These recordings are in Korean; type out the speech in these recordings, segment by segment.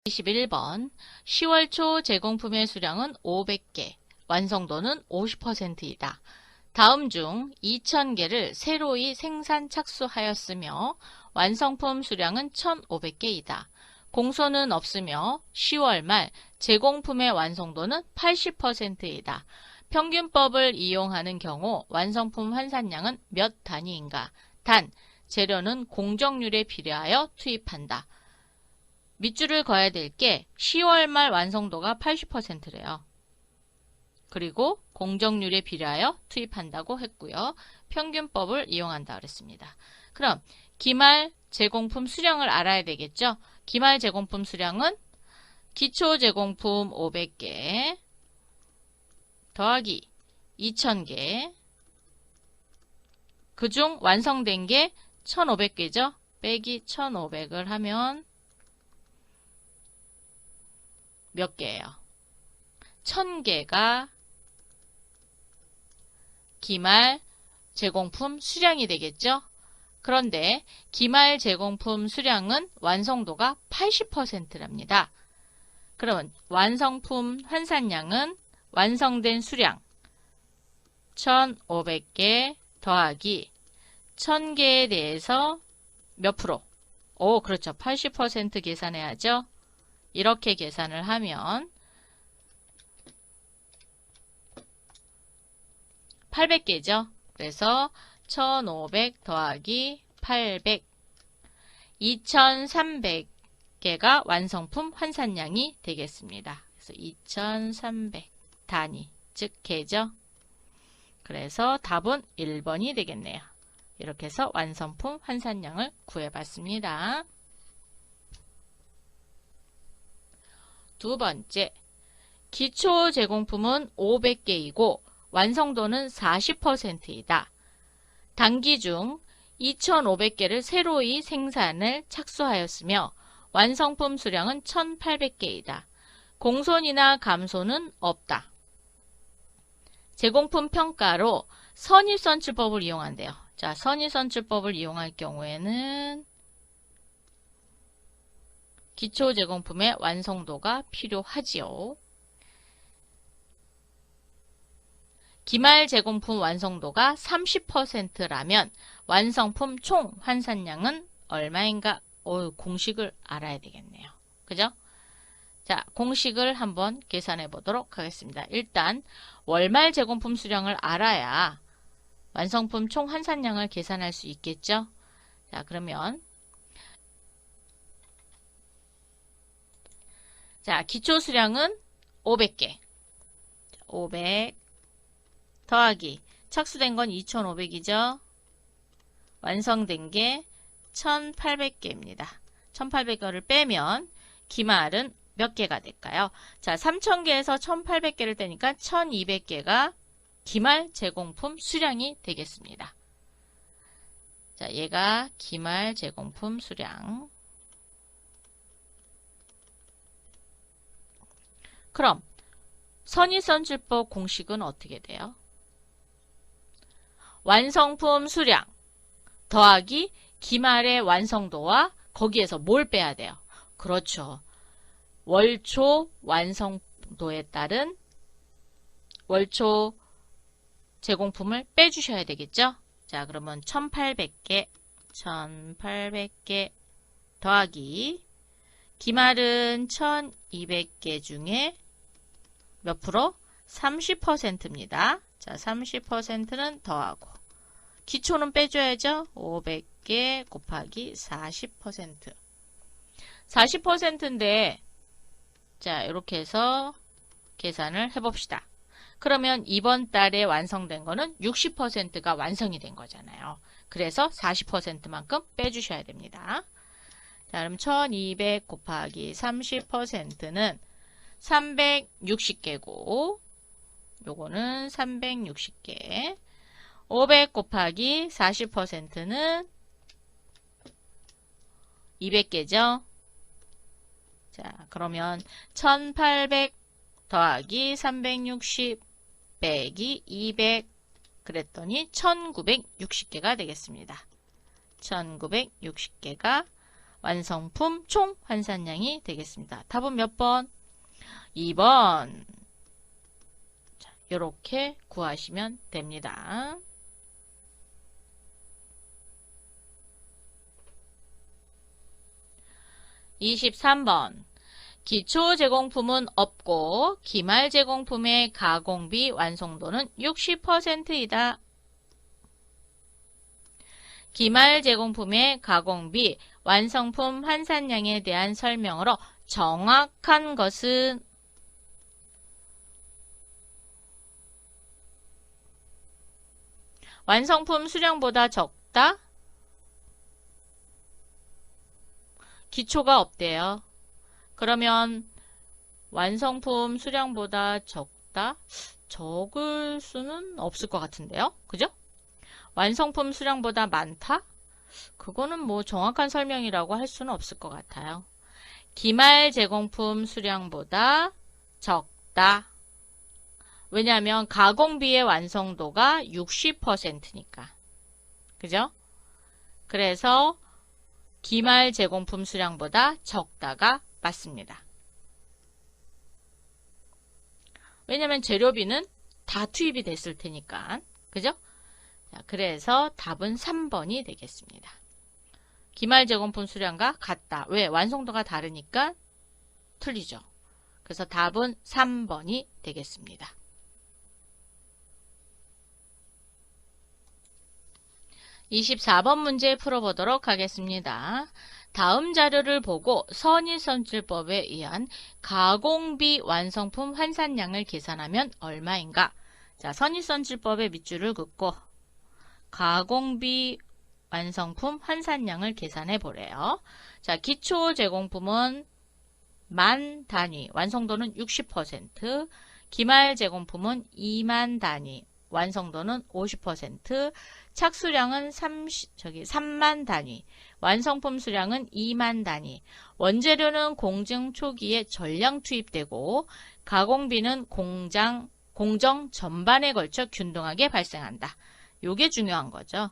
21번 10월 초 제공품의 수량은 500개, 완성도는 50%이다. 다음 중 2000개를 새로이 생산 착수하였으며 완성품 수량은 1500개이다. 공소는 없으며 10월 말 제공품의 완성도는 80%이다. 평균법을 이용하는 경우 완성품 환산량은 몇 단위인가? 단, 재료는 공정률에 비례하여 투입한다. 밑줄을 그어야 될 게 10월 말 완성도가 80%래요. 그리고 공정률에 비례하여 투입한다고 했고요. 평균법을 이용한다 그랬습니다. 그럼 기말 제공품 수량을 알아야 되겠죠? 기말 제공품 수량은 기초 제공품 500개 더하기 2000개 그중 완성된 게 1500개죠? 빼기 1500을 하면 몇 개예요? 1000개가 기말 제공품 수량이 되겠죠? 그런데 기말 제공품 수량은 완성도가 80%랍니다. 그러면 완성품 환산량은 완성된 수량 1500개 더하기 1000개에 대해서 몇 프로? 그렇죠. 80% 계산해야죠. 이렇게 계산을 하면 800개죠. 그래서 1500 더하기 800 2300개가 완성품 환산량이 되겠습니다. 그래서 2300 단위, 즉 개죠. 그래서 답은 1번이 되겠네요. 이렇게 해서 완성품 환산량을 구해봤습니다. 두 번째, 기초 제공품은 500개이고 완성도는 40%이다. 단기 중 2500개를 새로이 생산을 착수하였으며 완성품 수량은 1800개이다. 공손이나 감소는 없다. 제공품 평가로 선입선출법을 이용한대요. 자, 선입선출법을 이용할 경우에는 기초 제공품의 완성도가 필요하지요. 기말 제공품 완성도가 30%라면 완성품 총 환산량은 얼마인가? 공식을 알아야 되겠네요. 그죠? 자, 공식을 한번 계산해 보도록 하겠습니다. 일단 월말 제공품 수량을 알아야 완성품 총 환산량을 계산할 수 있겠죠? 자, 그러면 자, 기초 수량은 500개. 500 더하기 착수된 건 2500이죠. 완성된 게 1800개입니다. 1800개를 빼면 기말은 몇 개가 될까요? 자, 3000개에서 1800개를 떼니까 1200개가 기말 제공품 수량이 되겠습니다. 자, 얘가 기말 제공품 수량. 그럼 선입선출법 공식은 어떻게 돼요? 완성품 수량 더하기 기말의 완성도와 거기에서 뭘 빼야 돼요? 그렇죠. 월초 완성도에 따른 월초 제공품을 빼주셔야 되겠죠? 자, 그러면 1800개 더하기 기말은 1200개 중에 몇 프로? 30%입니다. 자, 30%는 더하고 기초는 빼줘야죠. 500개 곱하기 40%. 40%인데 자, 이렇게 해서 계산을 해봅시다. 그러면 이번 달에 완성된 거는 60%가 완성이 된 거잖아요. 그래서 40%만큼 빼주셔야 됩니다. 자, 그럼 1200 곱하기 30%는 360개고 요거는 360개 500 곱하기 40%는 200개죠. 자, 그러면 1800 더하기 360 빼기 200 그랬더니 1960개가 되겠습니다. 1960개가 완성품 총 환산량이 되겠습니다. 답은 몇 번? 2번. 자, 이렇게 구하시면 됩니다. 23번. 기초 제공품은 없고 기말 제공품의 가공비 완성도는 60%이다. 기말 제공품의 가공비 완성품 환산량에 대한 설명으로 정확한 것은 완성품 수량보다 적다? 기초가 없대요. 그러면 완성품 수량보다 적다? 적을 수는 없을 것 같은데요. 그죠? 완성품 수량보다 많다? 그거는 뭐 정확한 설명이라고 할 수는 없을 것 같아요. 기말 제공품 수량보다 적다. 왜냐하면 가공비의 완성도가 60%니까. 그죠? 그래서 기말 제공품 수량보다 적다가 맞습니다. 왜냐하면 재료비는 다 투입이 됐을 테니까. 그죠? 자, 그래서 답은 3번이 되겠습니다. 기말 제공품 수량과 같다. 왜? 완성도가 다르니까 틀리죠. 그래서 답은 3번이 되겠습니다. 24번 문제 풀어보도록 하겠습니다. 다음 자료를 보고 선의선출법에 의한 가공비 완성품 환산량을 계산하면 얼마인가? 자, 선의선출법의 밑줄을 긋고 가공비 완성품 환산량을 계산해 보래요. 자, 기초 제공품은 10,000 단위, 완성도는 60%, 기말 제공품은 20,000 단위, 완성도는 50%, 착수량은 3만 단위, 완성품 수량은 2만 단위, 원재료는 공정 초기에 전량 투입되고 가공비는 공정 전반에 걸쳐 균등하게 발생한다. 요게 중요한 거죠.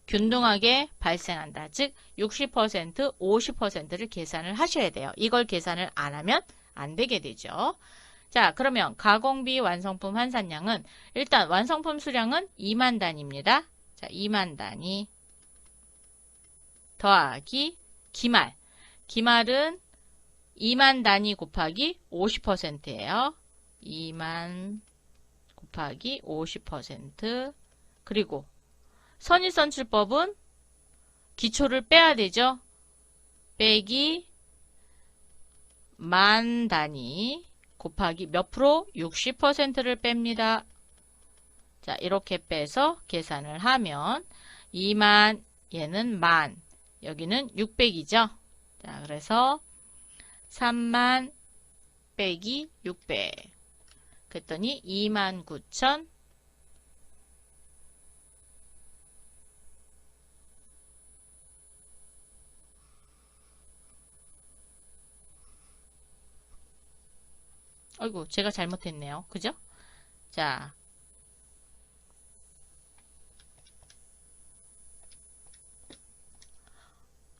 균등하게 발생한다. 즉 60%, 50%를 계산을 하셔야 돼요. 이걸 계산을 안 하면 안 되게 되죠. 자, 그러면 가공비 완성품 환산량은 일단 완성품 수량은 2만 단위입니다. 자, 2만 단위 더하기 기말. 기말은 2만 단위 곱하기 50%예요. 2만 곱하기 50% 그리고 선의선출법은 기초를 빼야 되죠. 빼기 10,000 단위 곱하기 몇 프로? 60%를 뺍니다. 자, 이렇게 빼서 계산을 하면 2만, 얘는 10,000, 여기는 600이죠. 자, 그래서 3만 빼기 600. 그랬더니 29,000. 아이고, 제가 잘못했네요. 그죠? 자,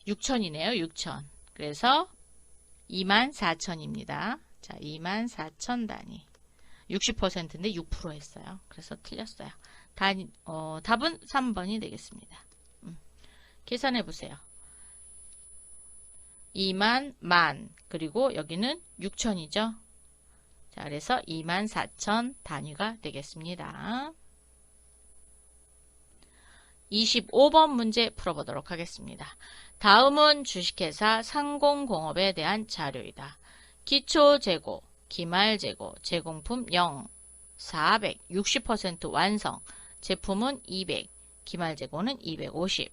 6,000이네요. 6,000. 그래서 24,000입니다. 자, 24,000 단위. 60%인데 6% 했어요. 그래서 틀렸어요. 답은 3번이 되겠습니다. 계산해 보세요. 2만, 만, 그리고 여기는 6,000이죠. 자, 그래서 24,000 단위가 되겠습니다. 25번 문제 풀어보도록 하겠습니다. 다음은 주식회사 상공공업에 대한 자료이다. 기초 재고, 기말 재고, 제공품 0, 400, 60% 완성, 제품은 200, 기말 재고는 250.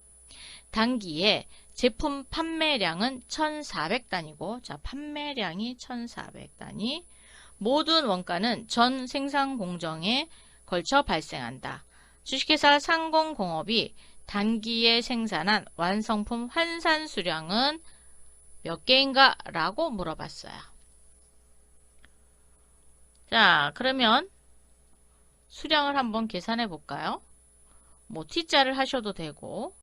단기에 제품 판매량은 1,400단위고, 자, 판매량이 1,400단위. 모든 원가는 전 생산 공정에 걸쳐 발생한다. 주식회사 상공공업이 단기에 생산한 완성품 환산 수량은 몇 개인가? 라고 물어봤어요. 자, 그러면 수량을 한번 계산해 볼까요? 뭐 T자를 하셔도 되고,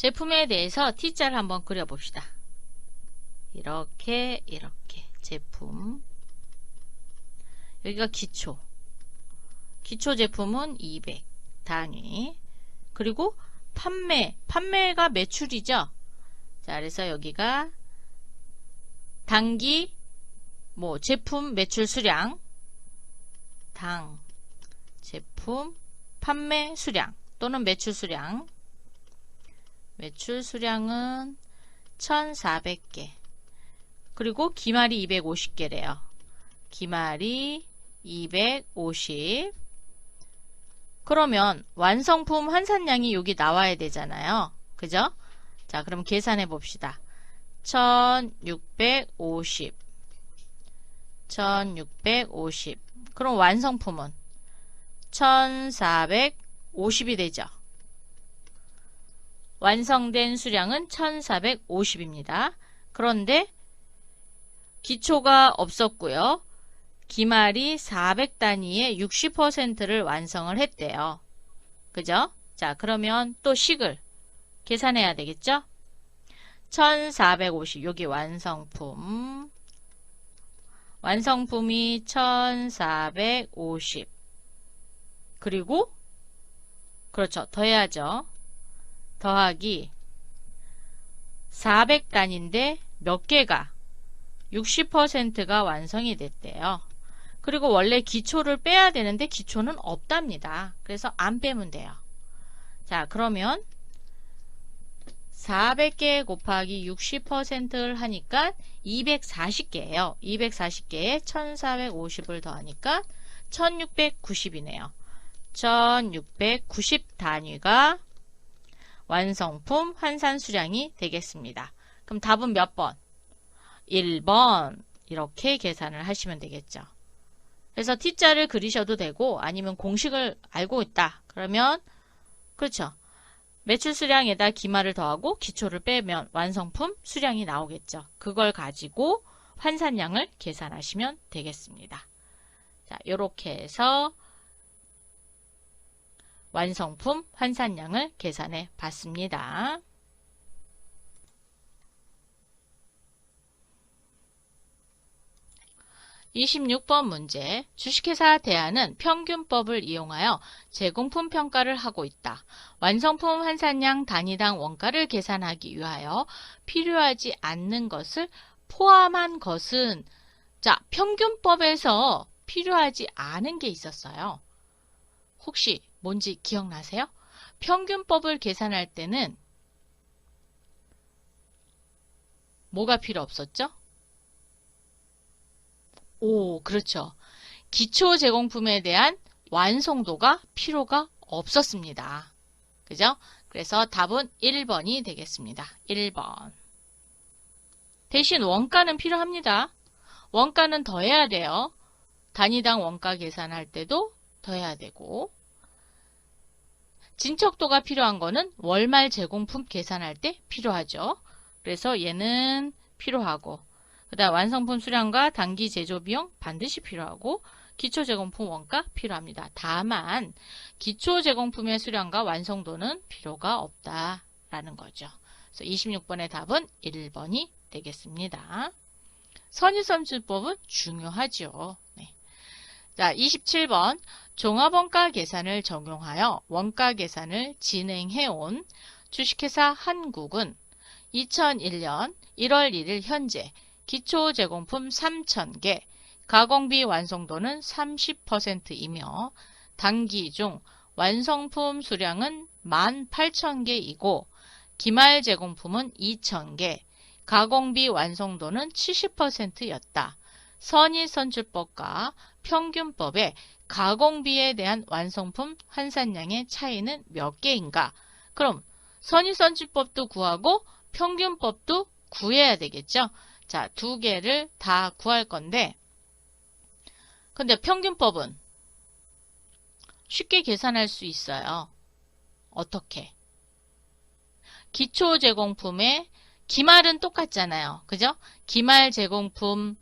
제품에 대해서 T자를 한번 그려봅시다. 이렇게 제품, 여기가 기초 제품은 200 단위, 그리고 판매가 매출이죠. 자, 그래서 여기가 단기 제품 매출 수량, 제품 판매 수량 또는 매출 수량은 1400개, 그리고 기말이 250개래요. 기말이 250. 그러면 완성품 환산량이 여기 나와야 되잖아요. 그죠? 자, 그럼 계산해 봅시다. 1650. 그럼 완성품은 1450이 되죠. 완성된 수량은 1450입니다. 그런데 기초가 없었고요. 기말이 400단위의 60%를 완성을 했대요. 그죠? 자, 그러면 또 식을 계산해야 되겠죠? 1450, 여기 완성품이 1450. 그리고 그렇죠. 더해야죠. 더하기 400단인데 몇 개가? 60%가 완성이 됐대요. 그리고 원래 기초를 빼야 되는데 기초는 없답니다. 그래서 안 빼면 돼요. 자, 그러면 400개 곱하기 60%를 하니까 240개예요. 240개에 1450을 더하니까 1690이네요. 1690 단위가 완성품 환산 수량이 되겠습니다. 그럼 답은 몇 번? 1번. 이렇게 계산을 하시면 되겠죠. 그래서 T자를 그리셔도 되고 아니면 공식을 알고 있다. 그러면 그렇죠. 매출 수량에다 기말을 더하고 기초를 빼면 완성품 수량이 나오겠죠. 그걸 가지고 환산량을 계산하시면 되겠습니다. 자, 이렇게 해서 완성품 환산량을 계산해 봤습니다. 26번 문제. 주식회사 대안은 평균법을 이용하여 제공품 평가를 하고 있다. 완성품 환산량 단위당 원가를 계산하기 위하여 필요하지 않는 것을 포함한 것은, 자, 평균법에서 필요하지 않은 게 있었어요. 혹시 뭔지 기억나세요? 평균법을 계산할 때는 뭐가 필요 없었죠? 오, 그렇죠. 기초 제공품에 대한 완성도가 필요가 없었습니다. 그죠? 그래서 답은 1번이 되겠습니다. 1번. 대신 원가는 필요합니다. 원가는 더해야 돼요. 단위당 원가 계산할 때도 더해야 되고, 진척도가 필요한 거는 월말 제공품 계산할 때 필요하죠. 그래서 얘는 필요하고, 그 다음 완성품 수량과 단기 제조 비용 반드시 필요하고, 기초 제공품 원가 필요합니다. 다만 기초 제공품의 수량과 완성도는 필요가 없다라는 거죠. 그래서 26번의 답은 1번이 되겠습니다. 선의선출법은 중요하죠. 네. 자, 27번. 종합원가 계산을 적용하여 원가 계산을 진행해온 주식회사 한국은 2001년 1월 1일 현재 기초 제공품 3,000개, 가공비 완성도는 30%이며 단기 중 완성품 수량은 18,000개이고 기말 제공품은 2,000개, 가공비 완성도는 70%였다. 선의선출법과 평균법의 가공비에 대한 완성품 환산량의 차이는 몇 개인가? 그럼 선의선출법도 구하고 평균법도 구해야 되겠죠? 자, 두 개를 다 구할 건데, 근데 평균법은 쉽게 계산할 수 있어요. 어떻게? 기초 제공품의 기말은 똑같잖아요. 그죠? 기말 제공품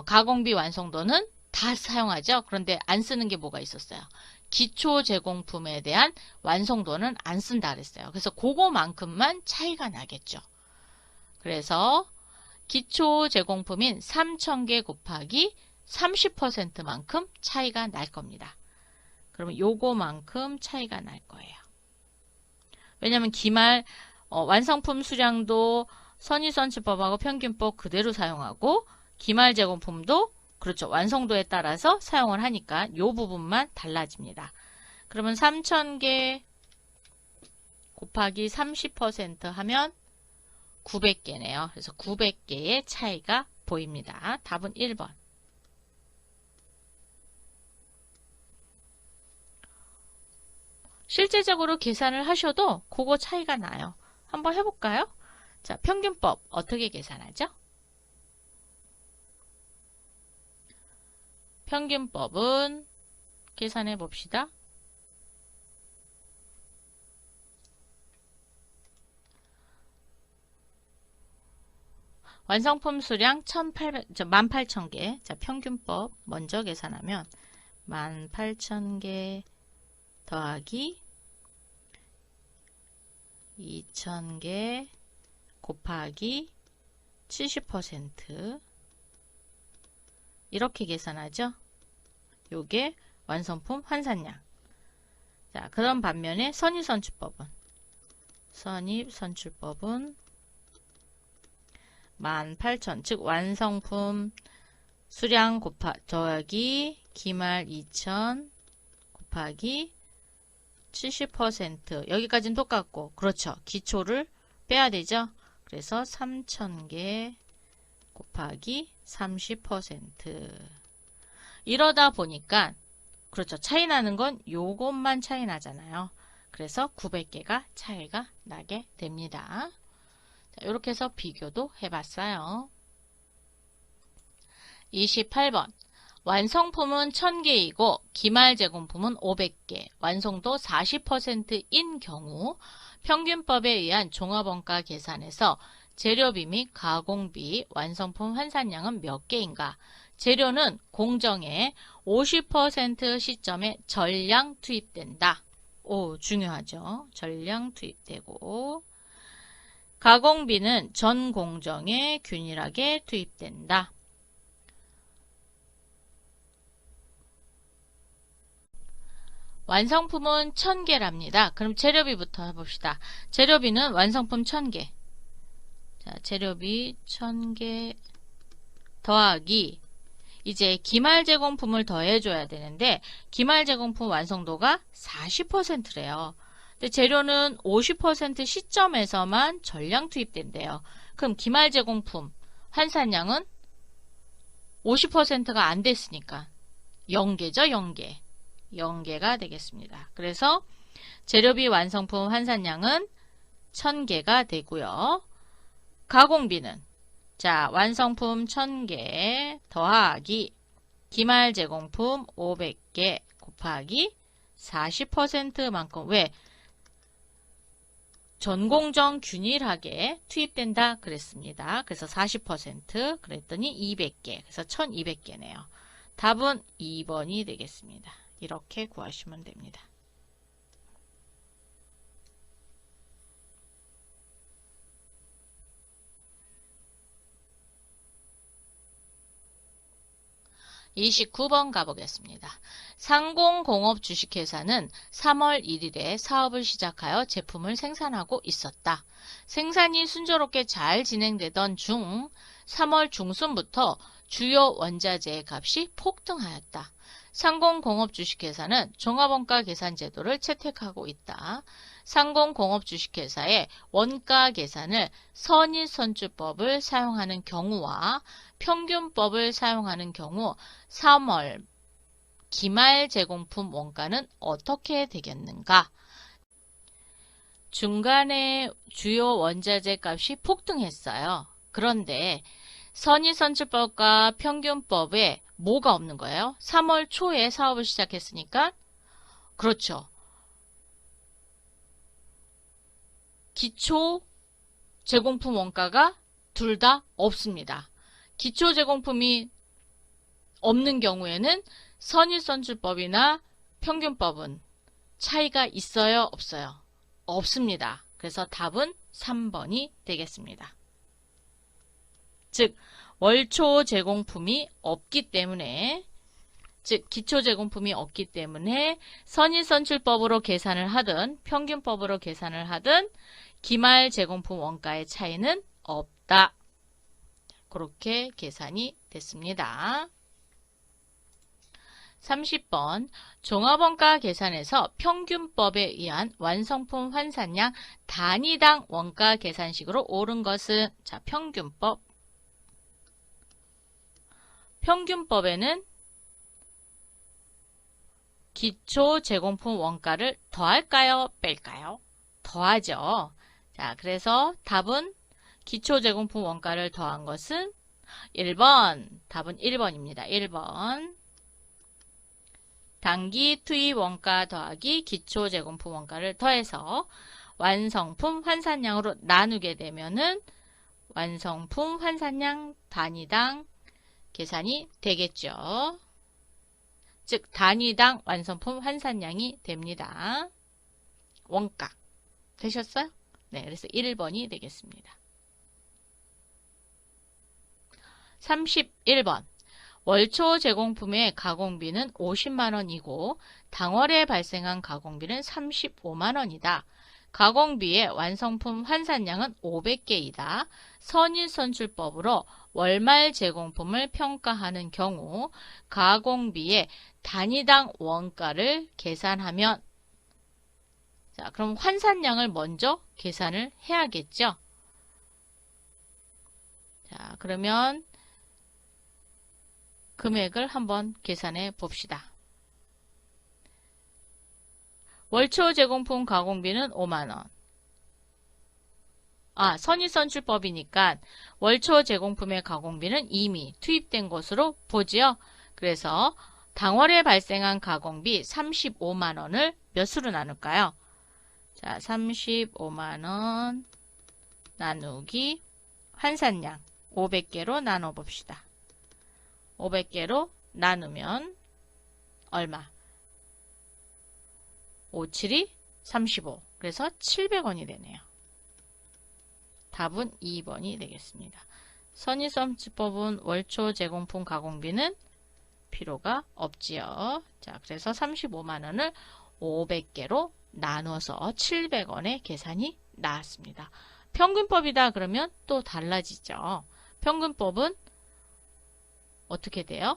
가공비 완성도는 다 사용하죠. 그런데 안 쓰는 게 뭐가 있었어요? 기초 제공품에 대한 완성도는 안 쓴다 그랬어요. 그래서 그거만큼만 차이가 나겠죠. 그래서 기초 제공품인 3,000개 곱하기 30%만큼 차이가 날 겁니다. 그러면 요거만큼 차이가 날 거예요. 왜냐하면 기말 완성품 수량도 선의선출법하고 평균법 그대로 사용하고 기말 제공품도 그렇죠. 완성도에 따라서 사용을 하니까 요 부분만 달라집니다. 그러면 3,000개 곱하기 30% 하면 900개네요. 그래서 900개의 차이가 보입니다. 답은 1번. 실제적으로 계산을 하셔도 그거 차이가 나요. 한번 해볼까요? 자, 평균법 어떻게 계산하죠? 평균법은 계산해 봅시다. 완성품 수량 18,000개. 자, 평균법 먼저 계산하면 18,000개 더하기 2,000개 곱하기 70% 이렇게 계산하죠. 요게 완성품 환산량. 자, 그런 반면에 선입선출법은 18,000, 즉 완성품 수량 더하기 기말 2,000 곱하기 70% 여기까지는 똑같고 그렇죠. 기초를 빼야 되죠. 그래서 3,000개 곱하기 30% 이러다 보니까 그렇죠. 차이 나는 건 요것만 차이 나잖아요. 그래서 900개가 차이가 나게 됩니다. 자, 이렇게 해서 비교도 해봤어요. 28번 완성품은 1000개이고 기말 제공품은 500개, 완성도 40%인 경우 평균법에 의한 종합원가 계산에서 재료비 및 가공비, 완성품 환산량은 몇 개인가? 재료는 공정의 50% 시점에 전량 투입된다. 오, 중요하죠. 전량 투입되고 가공비는 전 공정에 균일하게 투입된다. 완성품은 1000개랍니다. 그럼 재료비부터 해봅시다. 재료비는 완성품 1000개. 자, 재료비 1000개 더하기 이제 기말 제공품을 더해줘야 되는데 기말 제공품 완성도가 40%래요. 근데 재료는 50% 시점에서만 전량 투입된대요. 그럼 기말 제공품 환산량은 50%가 안 됐으니까 0개죠. 0개. 0개가 되겠습니다. 그래서 재료비 완성품 환산량은 1000개가 되고요. 가공비는 자 완성품 1000개 더하기 기말 제공품 500개 곱하기 40%만큼 왜? 전공정 균일하게 투입된다 그랬습니다. 그래서 40% 그랬더니 200개 그래서 1200개네요. 답은 2번이 되겠습니다. 이렇게 구하시면 됩니다. (29번) 가보겠습니다. 상공공업 주식회사는 3월 1일에 사업을 시작하여 제품을 생산하고 있었다. 생산이 순조롭게 잘 진행되던 중 3월 중순부터 주요 원자재의 값이 폭등하였다. 상공공업 주식회사는 종합원가 계산 제도를 채택하고 있다. 상공공업 주식회사의 원가 계산을 선입선출법을 사용하는 경우와 평균법을 사용하는 경우 3월 기말 제공품 원가는 어떻게 되겠는가? 중간에 주요 원자재 값이 폭등했어요. 그런데 선입선출법과 평균법에 뭐가 없는 거예요? 3월 초에 사업을 시작했으니까 그렇죠. 기초 제공품 원가가 둘 다 없습니다. 기초 제공품이 없는 경우에는 선입선출법이나 평균법은 차이가 있어요? 없어요? 없습니다. 그래서 답은 3번이 되겠습니다. 즉 월초 제공품이 없기 때문에, 즉 기초 제공품이 없기 때문에 선인선출법으로 계산을 하든 평균법으로 계산을 하든 기말 제공품 원가의 차이는 없다. 그렇게 계산이 됐습니다. 30번 종합원가 계산에서 평균법에 의한 완성품 환산량 단위당 원가 계산식으로 옳은 것은, 자, 평균법에는 기초 제공품 원가를 더할까요? 뺄까요? 더하죠. 자, 그래서 답은 기초 제공품 원가를 더한 것은 1번. 답은 1번입니다. 1번. 단기 투입 원가 더하기 기초 제공품 원가를 더해서 완성품 환산량으로 나누게 되면은 완성품 환산량 단위당 계산이 되겠죠. 즉 단위당 완성품 환산량이 됩니다. 원가. 되셨어요? 네, 그래서 1번이 되겠습니다. 31번. 월초 제공품의 가공비는 50만원이고 당월에 발생한 가공비는 35만원이다. 가공비의 완성품 환산량은 500개이다. 선인선출법으로 월말 제공품을 평가하는 경우 가공비의 단위당 원가를 계산하면, 자, 그럼 환산량을 먼저 계산을 해야겠죠. 자, 그러면 금액을 한번 계산해 봅시다. 월초 제공품 가공비는 5만원. 선인선출법이니까 월초 제공품의 가공비는 이미 투입된 것으로 보지요. 그래서 당월에 발생한 가공비 35만원을 몇으로 나눌까요? 자, 35만원 나누기 환산량 500개로 나눠 봅시다. 500개로 나누면 얼마? 5, 7이 35. 그래서 700원이 되네요. 답은 2번이 되겠습니다. 선인선출법은 월초 제공품 가공비는 필요가 없지요. 자, 그래서 35만원을 500개로 나눠서 700원의 계산이 나왔습니다. 평균법이다 그러면 또 달라지죠. 평균법은 어떻게 돼요?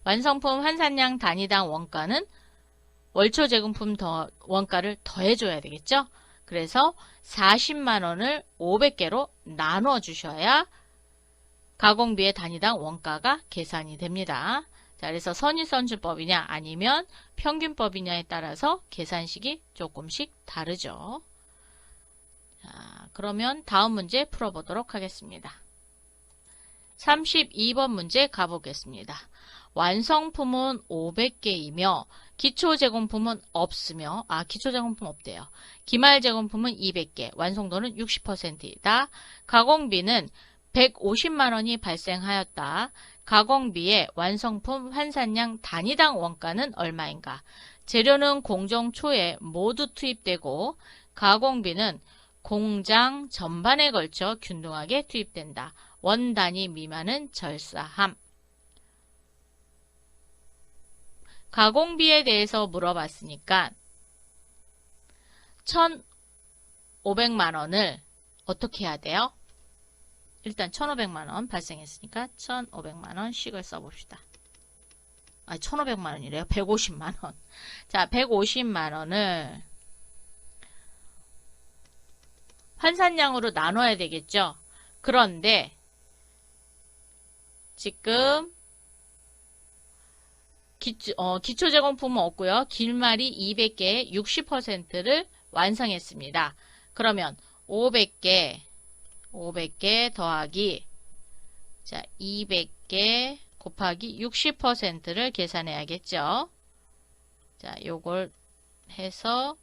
완성품 환산량 단위당 원가는 월초 제공품 원가를 더해줘야 되겠죠? 그래서 40만원을 500개로 나눠 주셔야 가공비의 단위당 원가가 계산이 됩니다. 자, 그래서 선인선출법이냐 아니면 평균법이냐에 따라서 계산식이 조금씩 다르죠. 자, 그러면 다음 문제 풀어보도록 하겠습니다. 32번 문제 가보겠습니다. 완성품은 500개이며 기초제공품은 없으며, 기초제공품 없대요. 기말제공품은 200개, 완성도는 60%이다. 가공비는 150만원이 발생하였다. 가공비의 완성품 환산량 단위당 원가는 얼마인가? 재료는 공정 초에 모두 투입되고 가공비는 공장 전반에 걸쳐 균등하게 투입된다. 원 단위 미만은 절사함. 가공비에 대해서 물어봤으니까 1,500만원을 어떻게 해야 돼요? 일단 1,500만원 발생했으니까 1,500만원씩을 써봅시다. 1,500만원이래요. 150만원. 자, 150만원을 환산량으로 나눠야 되겠죠. 그런데 지금 기초 제공품은 없고요. 길말이 200개의 60%를 완성했습니다. 그러면 500개 더하기, 자, 200개 곱하기 60%를 계산해야겠죠. 자, 요걸 해서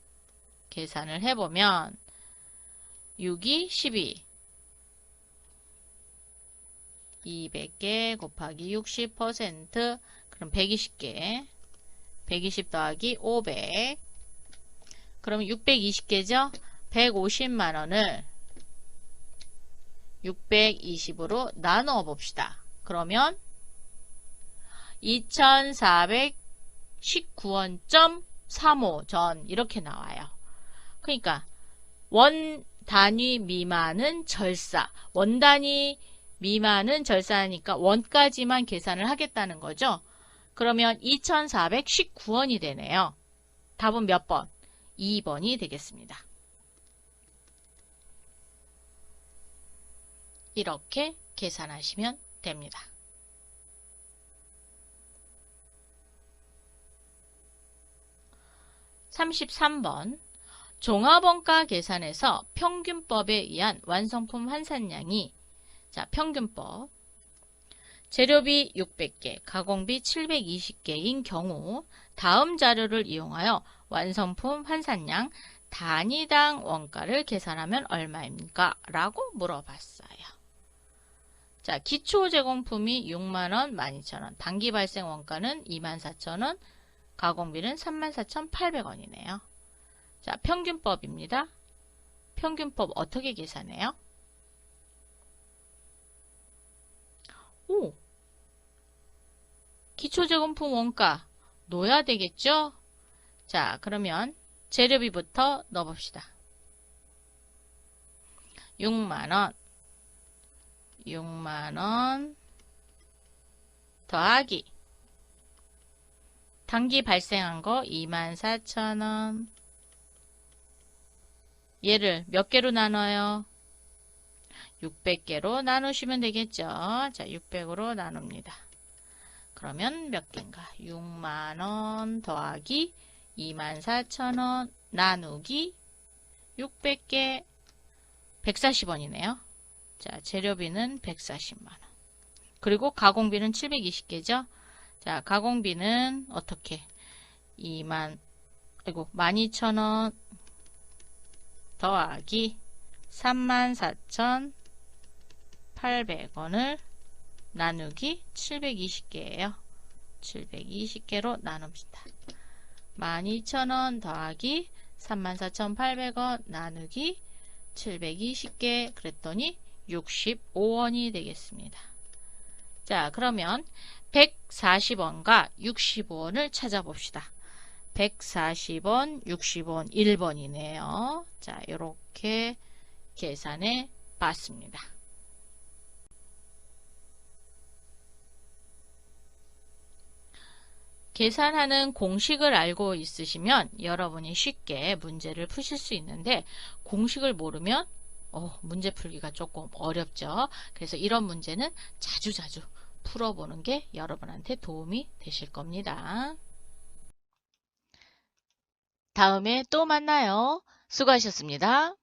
계산을 해보면 6이 12, 200개 곱하기 60% 그럼 120개 120 더하기 500 그러면 620개죠. 150만원을 620으로 나누어 봅시다. 그러면 2419원.35전 이렇게 나와요. 그러니까 원 단위 미만은 절사, 원 단위 미만은 절사하니까 원까지만 계산을 하겠다는 거죠. 그러면 2419원이 되네요. 답은 몇 번? 2번이 되겠습니다. 이렇게 계산하시면 됩니다. 33번 종합원가 계산에서 평균법에 의한 완성품 환산량이 자 평균법 재료비 600개, 가공비 720개인 경우 다음 자료를 이용하여 완성품 환산량 단위당 원가를 계산하면 얼마입니까? 라고 물어봤어요. 자, 기초 제공품이 6만원, 12,000원, 단기 발생 원가는 24,000원, 가공비는 34,800원이네요. 자, 평균법입니다. 평균법 어떻게 계산해요? 오! 기초제공품 원가 넣어야 되겠죠? 자, 그러면 재료비부터 넣어봅시다. 6만원 더하기 단기 발생한 거 24,000원 얘를 몇 개로 나눠요? 600개로 나누시면 되겠죠. 자, 600으로 나눕니다. 그러면 몇 개인가? 6만원 더하기 24,000원 나누기 600개 140원이네요. 자, 재료비는 140만원. 그리고 가공비는 720개죠. 자, 가공비는 어떻게? 12,000원 더하기 34,800원을 나누기 720개예요. 720개로 나눕니다. 12,000원 더하기 34,800원 나누기 720개 그랬더니 65원이 되겠습니다. 자, 그러면 140원과 65원을 찾아봅시다. 140원, 60원, 1번이네요. 자, 이렇게 계산해 봤습니다. 계산하는 공식을 알고 있으시면 여러분이 쉽게 문제를 푸실 수 있는데 공식을 모르면 문제 풀기가 조금 어렵죠. 그래서 이런 문제는 자주자주 풀어보는 게 여러분한테 도움이 되실 겁니다. 다음에 또 만나요. 수고하셨습니다.